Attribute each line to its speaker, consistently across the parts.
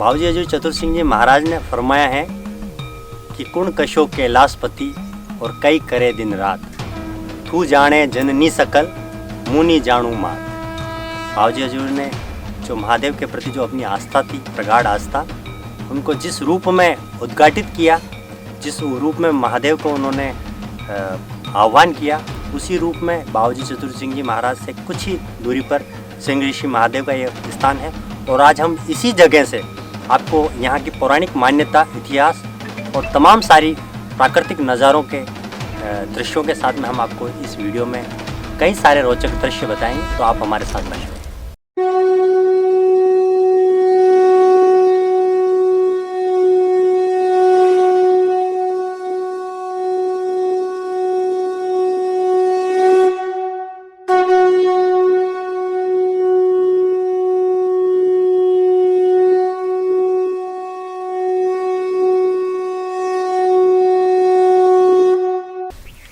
Speaker 1: बाबूजी हजूर चतुर सिंह जी महाराज ने फरमाया है कि कुण कशो कैलाशपति और कई करे दिन रात, तू जाने जननी सकल मुनि जानू मात। बाबूजी हजूर ने जो महादेव के प्रति जो अपनी आस्था थी, प्रगाढ़ आस्था, उनको जिस रूप में उद्घाटित किया, जिस रूप में महादेव को उन्होंने आह्वान किया, उसी रूप में बाबूजी चतुर सिंह जी महाराज से कुछ ही दूरी पर सिंह ऋषि महादेव का ये स्थान है। और आज हम इसी जगह से आपको यहाँ की पौराणिक मान्यता, इतिहास और तमाम सारी प्राकृतिक नज़ारों के दृश्यों के साथ में हम आपको इस वीडियो में कई सारे रोचक दृश्य बताएंगे, तो आप हमारे साथ बने।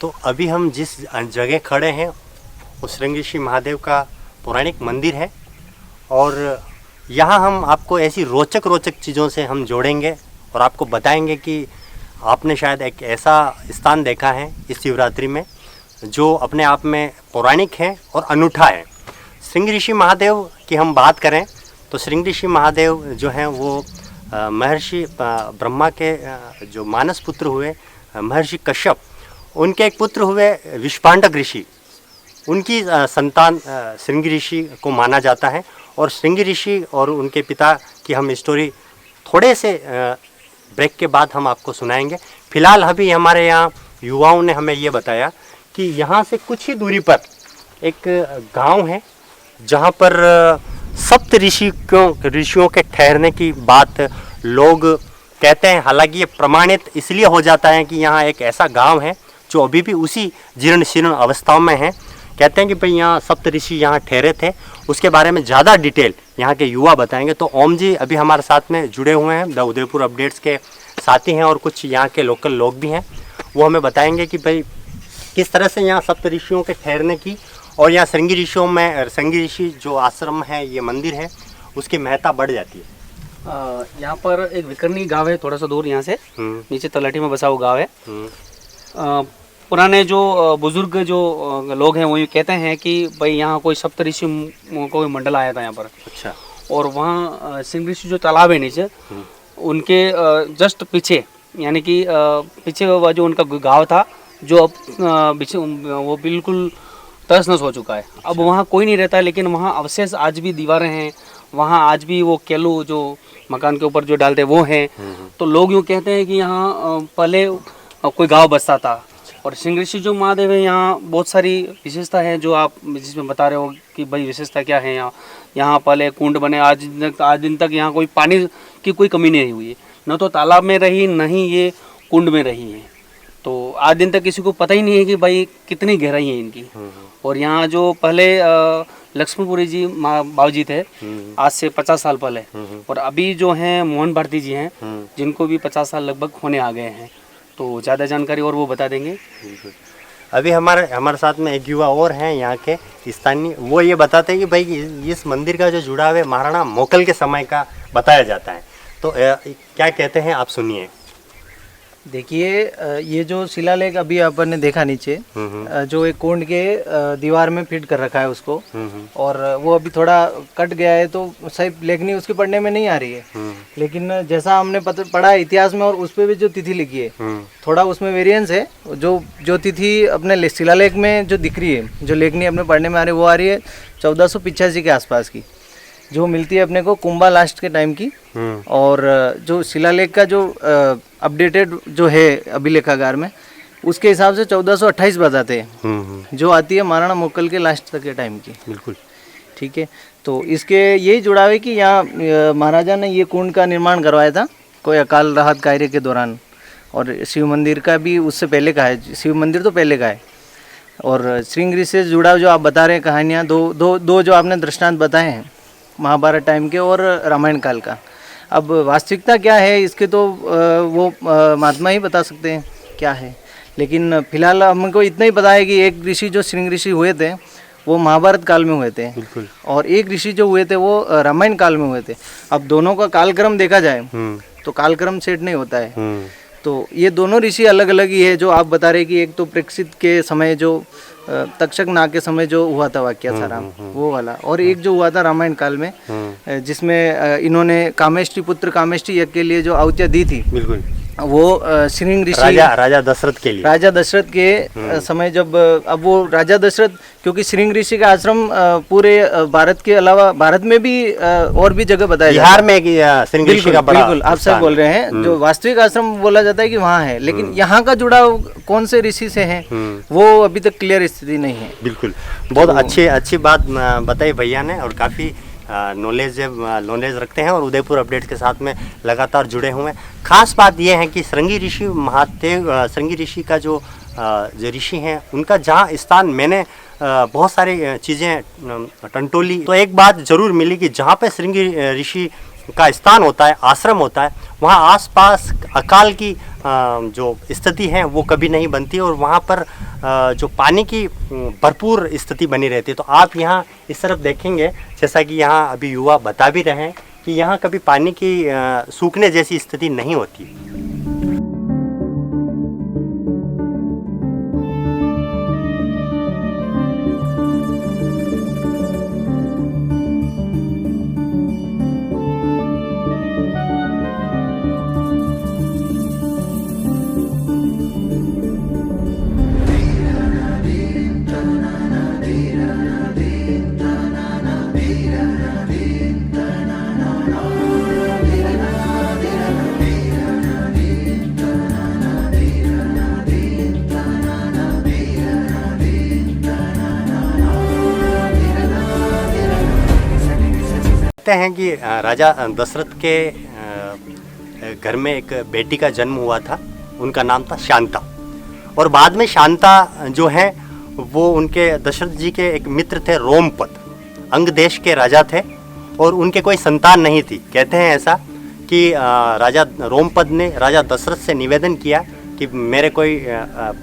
Speaker 1: तो अभी हम जिस जगह खड़े हैं वो सिंह ऋषि महादेव का पौराणिक मंदिर है, और यहाँ हम आपको ऐसी रोचक चीज़ों से हम जोड़ेंगे और आपको बताएंगे कि आपने शायद एक ऐसा स्थान देखा है इस शिवरात्रि में जो अपने आप में पौराणिक है और अनूठा है। सिंह ऋषि महादेव की हम बात करें तो सिंह ऋषि महादेव जो हैं वो महर्षि ब्रह्मा के जो मानस पुत्र हुए महर्षि कश्यप, उनके एक पुत्र हुए विश्वांडक ऋषि, उनकी संतान सिंह ऋषि को माना जाता है। और सिंह ऋषि और उनके पिता की हम स्टोरी थोड़े से ब्रेक के बाद हम आपको सुनाएंगे। फिलहाल अभी हमारे यहाँ युवाओं ने हमें ये बताया कि यहाँ से कुछ ही दूरी पर एक गांव है जहाँ पर सप्त ऋषियों के ठहरने की बात लोग कहते हैं। हालांकि ये प्रमाणित इसलिए हो जाता है कि यहाँ एक ऐसा गांव है जो अभी भी उसी जीर्ण शीर्ण अवस्थाओं में है। कहते हैं कि भाई यहाँ सप्त ऋषि यहाँ ठहरे थे। उसके बारे में ज़्यादा डिटेल यहाँ के युवा बताएंगे। तो ओम जी अभी हमारे साथ में जुड़े हुए हैं, द उदयपुर अपडेट्स के साथी हैं, और कुछ यहाँ के लोकल लोग भी हैं। वो हमें बताएंगे कि भाई किस तरह से यहाँ सप्त ऋषियों के ठहरने की, और यहाँ सिंह ऋषियों में सिंह ऋषि जो आश्रम है, ये मंदिर है, उसकी महत्ता बढ़ जाती है।
Speaker 2: यहाँ पर एक विकर्णी गांव है, थोड़ा सा दूर यहाँ से नीचे तलहटी में बसा हुआ गांव है। पुराने जो बुजुर्ग जो लोग हैं वो ये कहते हैं कि भाई यहाँ कोई सप्त ऋषि कोई मंडल आया था यहाँ पर। अच्छा। और वहाँ सिंह ऋषि जो तालाब है नीचे, उनके जस्ट पीछे, यानी कि पीछे वो जो उनका गांव था जो अब वो बिल्कुल तहस नहस हो चुका है। अब वहाँ कोई नहीं रहता, लेकिन वहाँ अवशेष आज भी दीवारें हैं, वहाँ आज भी वो केलू जो मकान के ऊपर जो डालते वो हैं। तो लोग यूँ कहते हैं कि यहाँ पहले कोई गाँव बसता था। और सिंह ऋषि जो महादेव है, यहाँ बहुत सारी विशेषता है जो आप जिसमें बता रहे हो कि भाई विशेषता क्या है। यहाँ पहले कुंड बने, आज दिन तक यहाँ कोई पानी की कोई कमी नहीं हुई है, न तो तालाब में रही न ही ये कुंड में रही है। तो आज दिन तक किसी को पता ही नहीं है कि भाई कितनी गहराई है इनकी। और यहाँ जो पहले लक्ष्मणपुरी जी बाबूजी थे आज से 50 साल पहले, और अभी जो हैं मोहन भारती जी हैं जिनको भी 50 साल लगभग होने आ गए हैं। तो ज़्यादा जानकारी और वो बता देंगे।
Speaker 1: अभी हमारे साथ में एक युवा और हैं यहाँ के स्थानीय, वो ये बताते हैं कि भाई इस मंदिर का जो जुड़ाव है महाराणा मोकल के समय का बताया जाता है। तो क्या कहते हैं आप सुनिए।
Speaker 3: देखिए, ये जो शिलालेख अभी अपन ने देखा नीचे, जो एक कुंड के दीवार में फिट कर रखा है उसको, और वो अभी थोड़ा कट गया है तो सही लेखनी उसकी पढ़ने में नहीं आ रही है। लेकिन जैसा हमने पढ़ा है इतिहास में, और उस पर भी जो तिथि लिखी है थोड़ा उसमें वेरिएंस है। जो तिथि अपने शिलालेख में जो दिख रही है, जो लेखनी अपने पढ़ने में आ रही है, वो आ रही है 1485 के आसपास की, जो मिलती है अपने को कुंभा लास्ट के टाइम की। और जो शिलालेख का जो अपडेटेड जो है अभिलेखागार में, उसके हिसाब से 1428 बताते हैं, जो आती है महाराणा मोकल के लास्ट तक के टाइम की। बिल्कुल ठीक है। तो इसके यही जुड़ाव है कि यहाँ महाराजा ने ये कुंड का निर्माण करवाया था कोई अकाल राहत कार्य के दौरान। और शिव मंदिर का भी उससे पहले का है, शिव मंदिर तो पहले का है। और सिंह ऋषि से जुड़ा जो आप बता रहे हैं कहानियाँ, दो जो आपने दृष्टांत बताए हैं महाभारत टाइम के और रामायण काल का। अब वास्तविकता क्या है इसके तो वो महात्मा ही बता सकते हैं क्या है। लेकिन फिलहाल हमको इतना ही पता है कि एक ऋषि जो सिंह ऋषि हुए थे, वो महाभारत काल में हुए थे।
Speaker 1: बिल्कुल।
Speaker 3: और एक ऋषि जो हुए थे वो रामायण काल में हुए थे। अब दोनों का कालक्रम देखा जाए तो कालक्रम सेट नहीं होता है। तो ये दोनों ऋषि अलग अलग ही है। जो आप बता रहे कि एक तो प्रेक्षित के समय जो तक्षक नाग के समय जो हुआ था वाक्य सारा वो वाला, और एक जो हुआ था रामायण काल में जिसमें इन्होंने कामेष्टि पुत्र कामेष्टि यज्ञ के लिए जो आहुतियां दी थी,
Speaker 1: बिल्कुल,
Speaker 3: वो श्रृंग ऋषि
Speaker 1: राजा दशरथ के लिए,
Speaker 3: राजा दशरथ के समय जब अब वो राजा दशरथ, क्योंकि श्रृंग ऋषि का आश्रम पूरे भारत के अलावा भारत में भी और भी जगह बताया जाता है।
Speaker 1: बिहार में श्रृंग ऋषि का बड़ा,
Speaker 3: बिल्कुल आप सही बोल रहे हैं। जो वास्तविक आश्रम बोला जाता है कि वहाँ है, लेकिन यहाँ का जुड़ाव कौन से ऋषि से है वो अभी तक क्लियर स्थिति नहीं है।
Speaker 1: बिल्कुल, बहुत अच्छी बात बताई भैया ने, और काफ़ी नॉलेज रखते हैं और उदयपुर अपडेट के साथ में लगातार जुड़े हुए हैं। खास बात यह है कि श्रृंगी ऋषि श्रृंगी ऋषि का जो ऋषि हैं उनका जहाँ स्थान मैंने बहुत सारी चीज़ें टंटोली, तो एक बात जरूर मिली कि जहाँ पे श्रृंगी ऋषि का स्थान होता है, आश्रम होता है, वहाँ आसपास अकाल की जो स्थिति है वो कभी नहीं बनती, और वहाँ पर जो पानी की भरपूर स्थिति बनी रहती है। तो आप यहाँ इस तरफ देखेंगे, जैसा कि यहाँ अभी युवा बता भी रहे हैं कि यहाँ कभी पानी की सूखने जैसी स्थिति नहीं होती। कहते हैं कि राजा दशरथ के घर में एक बेटी का जन्म हुआ था, उनका नाम था शांता, और बाद में शांता जो है वो उनके दशरथ जी के एक मित्र थे रोमपद, अंग देश के राजा थे, और उनके कोई संतान नहीं थी। कहते हैं ऐसा कि राजा रोमपद ने राजा दशरथ से निवेदन किया कि मेरे कोई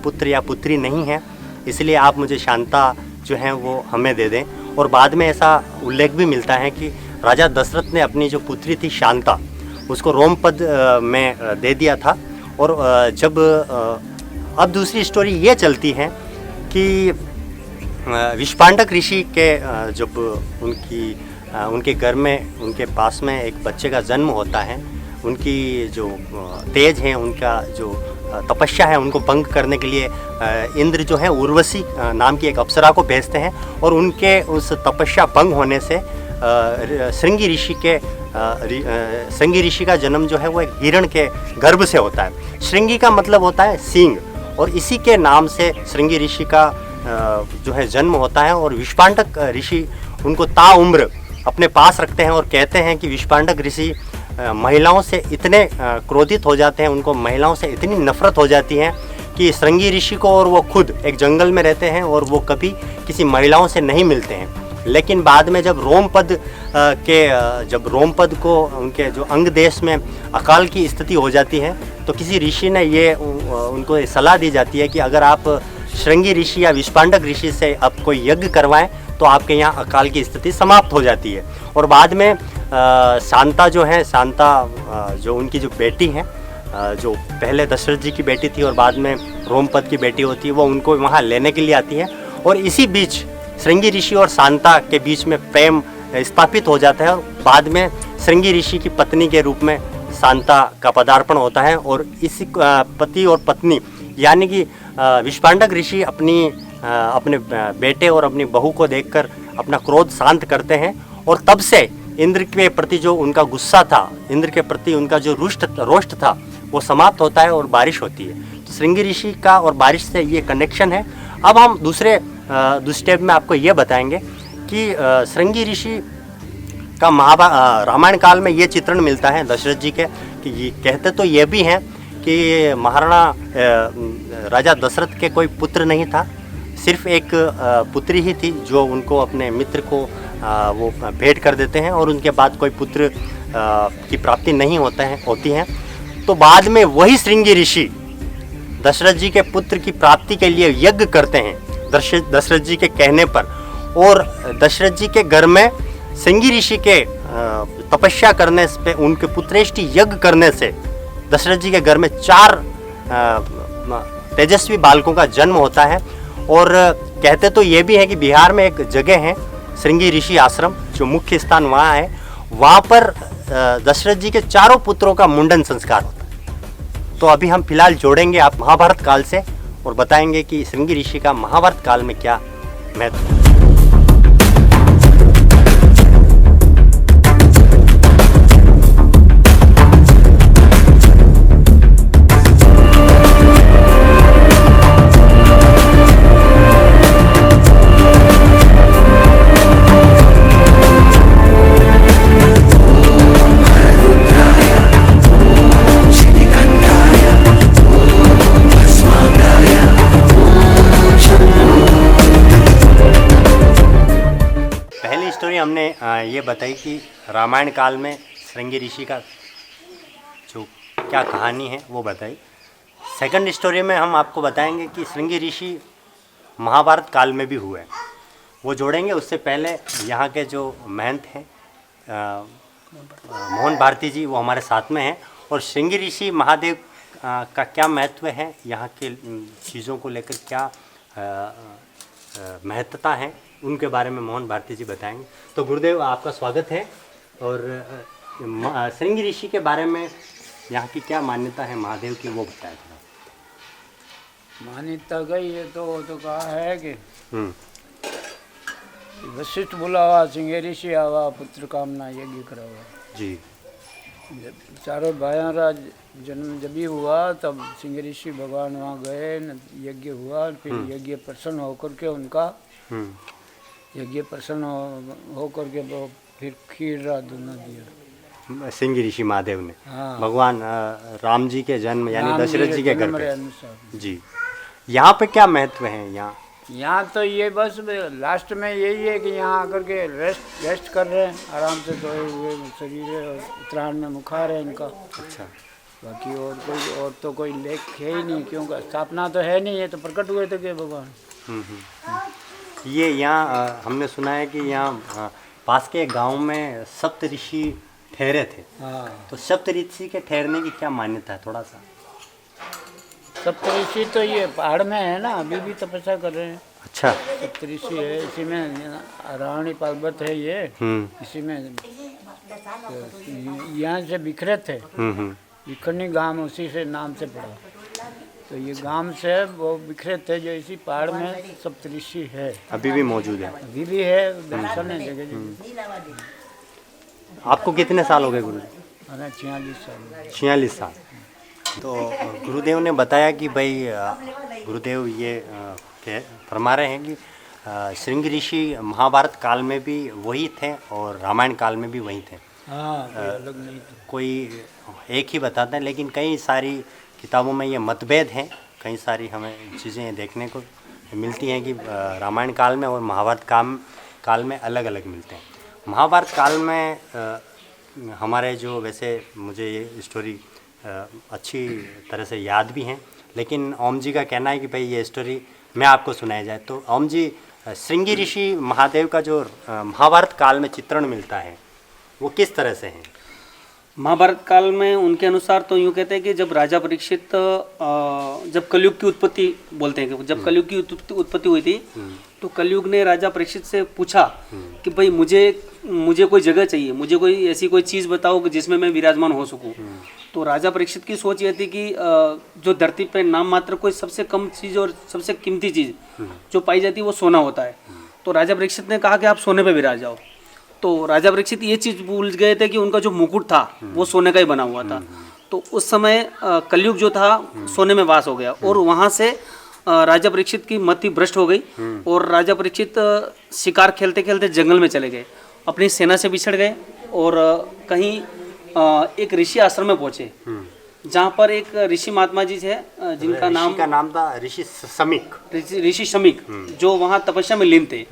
Speaker 1: पुत्र या पुत्री नहीं है, इसलिए आप मुझे शांता जो है वो हमें दे दें। और बाद में ऐसा उल्लेख भी मिलता है कि राजा दशरथ ने अपनी जो पुत्री थी शांता उसको रोमपद में दे दिया था। और जब अब दूसरी स्टोरी ये चलती है कि विश्वांडक ऋषि के जब उनके घर में उनके पास में एक बच्चे का जन्म होता है, उनकी जो तेज है, उनका जो तपस्या है, उनको भंग करने के लिए इंद्र जो है उर्वशी नाम की एक अप्सरा को भेजते हैं, और उनके उस तपस्या भंग होने से श्रृंगी ऋषि का जन्म जो है वो एक हिरण के गर्भ से होता है। श्रृंगी का मतलब होता है सींग, और इसी के नाम से श्रृंगी ऋषि का जो है जन्म होता है। और विश्वांडक ऋषि उनको ताउम्र अपने पास रखते हैं, और कहते हैं कि विश्वांडक ऋषि महिलाओं से इतने क्रोधित हो जाते हैं, उनको महिलाओं से इतनी नफरत हो जाती है कि श्रृंगी ऋषि को, और वो खुद एक जंगल में रहते हैं और वो कभी किसी महिलाओं से नहीं मिलते हैं। लेकिन बाद में जब रोमपद को उनके जो अंग देश में अकाल की स्थिति हो जाती है, तो किसी ऋषि ने ये उनको सलाह दी जाती है कि अगर आप श्रृंगी ऋषि या विश्वांडक ऋषि से आप कोई यज्ञ करवाएं तो आपके यहाँ अकाल की स्थिति समाप्त हो जाती है। और बाद में शांता जो उनकी जो बेटी हैं, जो पहले दशरथ जी की बेटी थी और बाद में रोमपद की बेटी होती है, वो उनको वहाँ लेने के लिए आती है। और इसी बीच श्रृंगी ऋषि और शांता के बीच में प्रेम स्थापित हो जाता है, और बाद में श्रृंगी ऋषि की पत्नी के रूप में शांता का पदार्पण होता है। और इसी पति और पत्नी यानी कि विश्वांडक ऋषि अपने बेटे और अपनी बहू को देखकर अपना क्रोध शांत करते हैं, और तब से इंद्र के प्रति जो उनका गुस्सा था, इंद्र के प्रति उनका जो रोष्ट था, वो समाप्त होता है और बारिश होती है। तो श्रृंगी ऋषि का और बारिश से ये कनेक्शन है। अब हम दूसरे स्टेप में आपको ये बताएंगे कि श्रृंगी ऋषि का रामायण काल में ये चित्रण मिलता है दशरथ जी के, कि ये कहते तो ये भी हैं कि महाराणा राजा दशरथ के कोई पुत्र नहीं था, सिर्फ एक पुत्री ही थी जो उनको अपने मित्र को वो भेंट कर देते हैं, और उनके बाद कोई पुत्र की प्राप्ति नहीं होती है। तो बाद में वही श्रृंगी ऋषि दशरथ जी के पुत्र की प्राप्ति के लिए यज्ञ करते हैं दशरथ जी के कहने पर, और दशरथ जी के घर में श्रृंगी ऋषि के तपस्या करने पे, उनके पुत्रेष्टि यज्ञ करने से दशरथ जी के घर में 4 तेजस्वी बालकों का जन्म होता है। और कहते तो ये भी है कि बिहार में एक जगह है श्रृंगी ऋषि आश्रम, जो मुख्य स्थान वहाँ है, वहाँ पर दशरथ जी के 4 पुत्रों का मुंडन संस्कार होता है। तो अभी हम फिलहाल जोड़ेंगे आप महाभारत काल से और बताएंगे कि श्रृंगी ऋषि का महाभारत काल में क्या महत्व है। हमने ये बताई कि रामायण काल में श्रृंगी ऋषि का जो क्या कहानी है वो बताई। सेकंड स्टोरी में हम आपको बताएंगे कि श्रृंगी ऋषि महाभारत काल में भी हुए, वो जोड़ेंगे। उससे पहले यहाँ के जो महंत हैं मोहन भारती जी, वो हमारे साथ में हैं, और श्रृंगी ऋषि महादेव का क्या महत्व है, यहाँ के चीज़ों को लेकर क्या महत्वता है, उनके बारे में मोहन भारती जी बताएंगे। तो गुरुदेव आपका स्वागत है। और श्रृंगी ऋषि के बारे में यहाँ की क्या मान्यता है महादेव की, वो बताएं थोड़ा।
Speaker 4: मान्यता गई है तो कहा है कि वशिष्ठ बुलावा श्रृंगी ऋषि आवा पुत्र कामना यज्ञ करावा
Speaker 1: जी।
Speaker 4: चारों भाइयों का जन्म जब ही हुआ तब श्रृंगी ऋषि भगवान वहाँ गए, यज्ञ हुआ, फिर यज्ञ प्रसन्न होकर के उनका यज्ञ प्रसन्न होकर के वो फिर खीर दूना दिया
Speaker 1: श्रृंगी ऋषि महादेव ने।
Speaker 4: हाँ।
Speaker 1: भगवान राम जी के जन्म यानी दशरथ जी के घर पे
Speaker 4: अनुसार
Speaker 1: जी। यहाँ पे क्या महत्व है?
Speaker 4: यहाँ तो ये बस लास्ट में यही है कि यहाँ आकर के रेस्ट कर रहे हैं, आराम से सोए हुए शरीर है, और उत्तरायण में मुखार है इनका।
Speaker 1: अच्छा।
Speaker 4: बाकी और तो कोई लेख है ही नहीं, क्योंकि स्थापना तो है नहीं, है तो प्रकट हुए थे के भगवान।
Speaker 1: ये यहाँ हमने सुना है कि यहाँ पास के गांव में सप्त ऋषि ठहरे थे।
Speaker 4: हाँ।
Speaker 1: तो सप्त ऋषि के ठहरने की क्या मान्यता है, थोड़ा सा?
Speaker 4: सप्त ऋषि तो ये पहाड़ में है ना, अभी भी तपस्या कर रहे हैं।
Speaker 1: अच्छा।
Speaker 4: सप्त ऋषि है, इसी में अरावणी पर्वत है ये, इसी में यहाँ से बिखरे थे, बिखरनी गांव उसी से नाम से पड़ा, तो ये गांव से वो बिखरे थे, जो इसी पहाड़ में सप्तऋषि है, अभी
Speaker 1: भी मौजूद है।
Speaker 4: अभी भी है, दर्शन है जगह।
Speaker 1: आपको कितने साल हो गए गुरु?
Speaker 4: 46 साल।
Speaker 1: 46 साल। तो गुरुदेव ने बताया कि भाई गुरुदेव ये फरमा रहे हैं कि श्रृंगी ऋषि महाभारत काल में भी वही थे और रामायण काल में भी वही थे।
Speaker 4: हाँ, अलग नहीं थे।
Speaker 1: कोई एक ही बताते हैं, लेकिन कई सारी किताबों में ये मतभेद हैं, कई सारी हमें चीज़ें देखने को मिलती हैं कि रामायण काल में और महाभारत काल में अलग अलग मिलते हैं। महाभारत काल में हमारे जो, वैसे मुझे ये स्टोरी अच्छी तरह से याद भी हैं, लेकिन ओम जी का कहना है कि भाई ये स्टोरी मैं आपको सुनाया जाए। तो ओम जी, श्रृंगी ऋषि महादेव का जो महाभारत काल में चित्रण मिलता है वो किस तरह से है?
Speaker 2: महाभारत काल में उनके अनुसार तो यूँ कहते हैं कि जब राजा परीक्षित, जब कलयुग की उत्पत्ति बोलते हैं कि जब कलयुग की उत्पत्ति हुई थी, तो कलयुग ने राजा परीक्षित से पूछा कि भाई मुझे कोई जगह चाहिए, मुझे कोई ऐसी कोई चीज़ बताओ कि जिसमें मैं विराजमान हो सकूं। तो राजा परीक्षित की सोच ये थी कि जो धरती पे नाम मात्र कोई सबसे कम चीज़ और सबसे कीमती चीज़ जो पाई जाती है वो सोना होता है। तो राजा परीक्षित ने कहा कि आप सोने पे विराज जाओ। तो राजा परीक्षित ये चीज़ भूल गए थे कि उनका जो मुकुट था वो सोने का ही बना हुआ था। तो उस समय कलयुग जो था सोने में वास हो गया, और वहाँ से राजा परीक्षित की मति भ्रष्ट हो गई, और राजा परीक्षित शिकार खेलते खेलते जंगल में चले गए, अपनी सेना से बिछड़ गए, और कहीं एक ऋषि आश्रम में पहुंचे, जहाँ पर एक ऋषि महात्मा जी थे जिनका
Speaker 1: नाम था ऋषि
Speaker 2: शमीक, जो वहाँ तपस्या में लीन थे।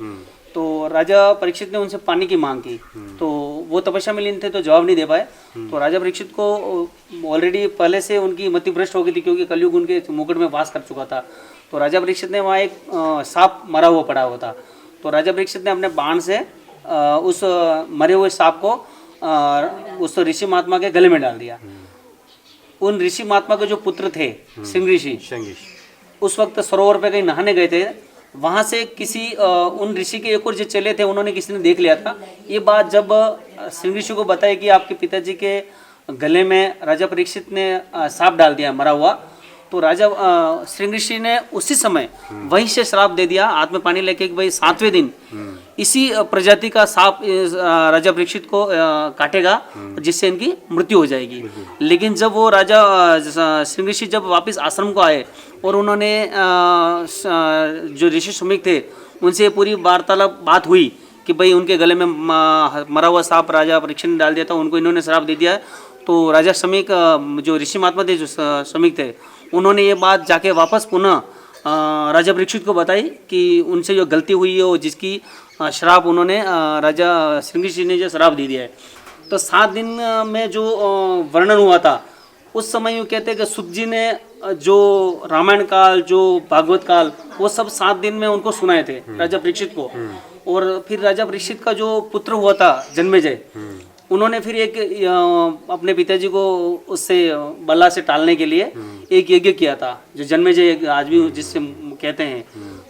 Speaker 2: तो राजा परीक्षित ने उनसे पानी की मांग की, तो वो तपस्या में लीन थे तो जवाब नहीं दे पाए। तो राजा परीक्षित को ऑलरेडी पहले से उनकी मति भ्रष्ट हो गई थी, क्योंकि कलयुग उनके मुकुट में वास कर चुका था। तो राजा परीक्षित ने वहाँ एक सांप मरा हुआ पड़ा हुआ था, तो राजा परीक्षित ने अपने बाण से उस मरे हुए सांप को उस ऋषि महात्मा के गले में डाल दिया। उन ऋषि महात्मा के जो पुत्र थे सिंह ऋषि, उस वक्त सरोवर पे कहीं नहाने गए थे। वहां से किसी उन ऋषि के एक और जो चले थे, उन्होंने किसी ने देख लिया था। ये बात जब सिंह ऋषि को बताई कि आपके पिताजी के गले में राजा परीक्षित ने सांप डाल दिया मरा हुआ, तो राजा सिंह ऋषि ने उसी समय वहीं से श्राप दे दिया हाथ में पानी लेके कि भाई 7वें दिन इसी प्रजाति का सांप राजा परीक्षित को काटेगा, जिससे इनकी मृत्यु हो जाएगी। लेकिन जब वो राजा सिंह ऋषि जब वापस आश्रम को आए और उन्होंने जो ऋषि सुमिक थे उनसे पूरी वार्तालाप बात हुई कि भाई उनके गले में मरा हुआ सांप राजा परीक्षित ने डाल दिया था, उनको इन्होंने श्राप दे दिया। तो राजा समीक जो ऋषि महात्मा थे, जो समीक थे, उन्होंने ये बात जाके वापस पुनः राजा परीक्षित को बताई कि उनसे जो गलती हुई है, वो जिसकी श्राप उन्होंने राजा सिंह ऋषि ने जो श्राप दे दिया है। तो 7 दिन में जो वर्णन हुआ था, उस समय यूँ कहते हैं कि सुत जी ने जो रामायण काल, जो भागवत काल, वो सब 7 दिन में उनको सुनाए थे राजा परीक्षित को। और फिर राजा परीक्षित का जो पुत्र हुआ था जन्मेजय, उन्होंने फिर एक अपने पिताजी को उससे बला से टालने के लिए एक यज्ञ किया था, जो जन्मेजय आज भी जिससे कहते हैं।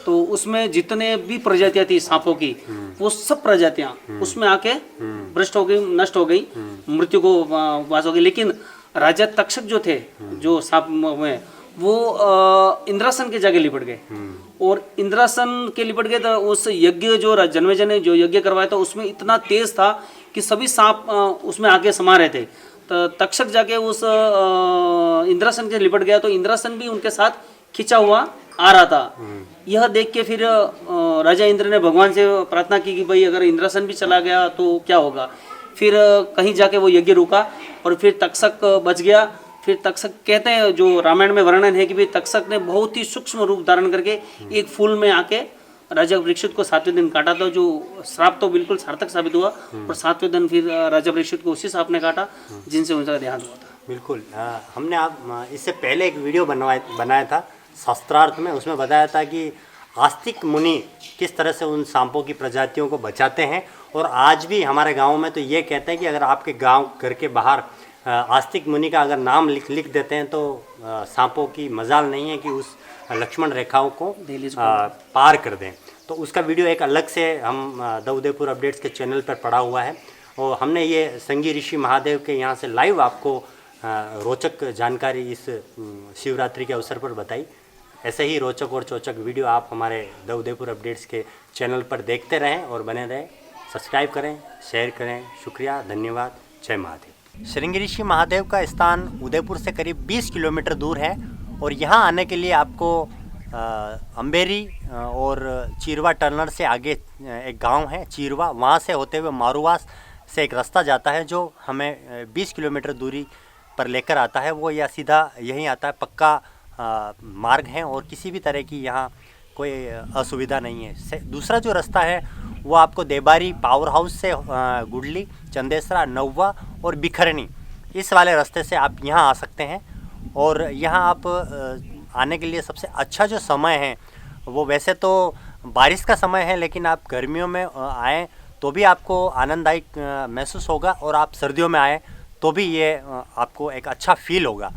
Speaker 2: तो उसमें जितने भी प्रजातियां थी सांपों की, वो सब प्रजातियां उसमें आके भ्रष्ट हो गई, नष्ट हो गई, मृत्यु को वास हो गई। लेकिन राजा तक्षक जो थे, जो सांप में, वो इंद्रासन के जगह लिपट गए। और इंद्रासन के लिपट गए तो उस यज्ञ जो जन्मेजय ने जो यज्ञ करवाया था, उसमें इतना तेज था कि सभी सांप उसमें आके समा रहे थे। तो तक्षक जाके उस इंद्रासन के लिपट गया, तो इंद्रासन भी उनके साथ खिंचा हुआ आ रहा था। यह देख के फिर राजा इंद्र ने भगवान से प्रार्थना की कि भाई अगर इंद्रासन भी चला गया तो क्या होगा। फिर कहीं जाके वो यज्ञ रुका और फिर तक्षक बच गया। फिर तक्षक कहते हैं, जो रामायण में वर्णन है कि भाई तक्षक ने बहुत ही सूक्ष्म रूप धारण करके एक फूल में आके राजा परीक्षित को 7वें दिन काटा था, जो श्राप तो बिल्कुल सार्थक साबित हुआ। और 7वें दिन फिर राजा परीक्षित को उसी सांप ने काटा जिनसे उनका देहांत हुआ था।
Speaker 1: बिल्कुल। हमने आप इससे पहले एक वीडियो बनाया था शास्त्रार्थ में, उसमें बताया था कि आस्तिक मुनि किस तरह से उन सांपों की प्रजातियों को बचाते हैं। और आज भी हमारे गाँव में तो ये कहते हैं कि अगर आपके गाँव घर के बाहर आस्तिक मुनि का अगर नाम लिख देते हैं तो सांपों की मजाल नहीं है कि उस लक्ष्मण रेखाओं को पार कर दें। तो उसका वीडियो एक अलग से हम द उदयपुर अपडेट्स के चैनल पर पड़ा हुआ है। और हमने ये संगी ऋषि महादेव के यहाँ से लाइव आपको रोचक जानकारी इस शिवरात्रि के अवसर पर बताई। ऐसे ही रोचक और चौचक वीडियो आप हमारे द उदयपुर अपडेट्स के चैनल पर देखते रहें और बने रहें। सब्सक्राइब करें, शेयर करें। शुक्रिया, धन्यवाद, जय महादेव। श्रृंगी ऋषि महादेव का स्थान उदयपुर से करीब 20 किलोमीटर दूर है और यहाँ आने के लिए आपको अम्बेरी और चीरवा टर्नर से आगे एक गांव है चीरवा, वहाँ से होते हुए मारूवास से एक रास्ता जाता है जो हमें 20 किलोमीटर दूरी पर लेकर आता है। वो या सीधा यहीं आता है, पक्का मार्ग है और किसी भी तरह की यहाँ कोई असुविधा नहीं है। दूसरा जो रास्ता है वो आपको देबारी पावर हाउस से गुडली, चंदेसरा, नौवा और बिखरनी, इस वाले रास्ते से आप यहाँ आ सकते हैं। और यहाँ आप आने के लिए सबसे अच्छा जो समय है वो वैसे तो बारिश का समय है, लेकिन आप गर्मियों में आएँ तो भी आपको आनंददायक महसूस होगा और आप सर्दियों में आएँ तो भी ये आपको एक अच्छा फील होगा।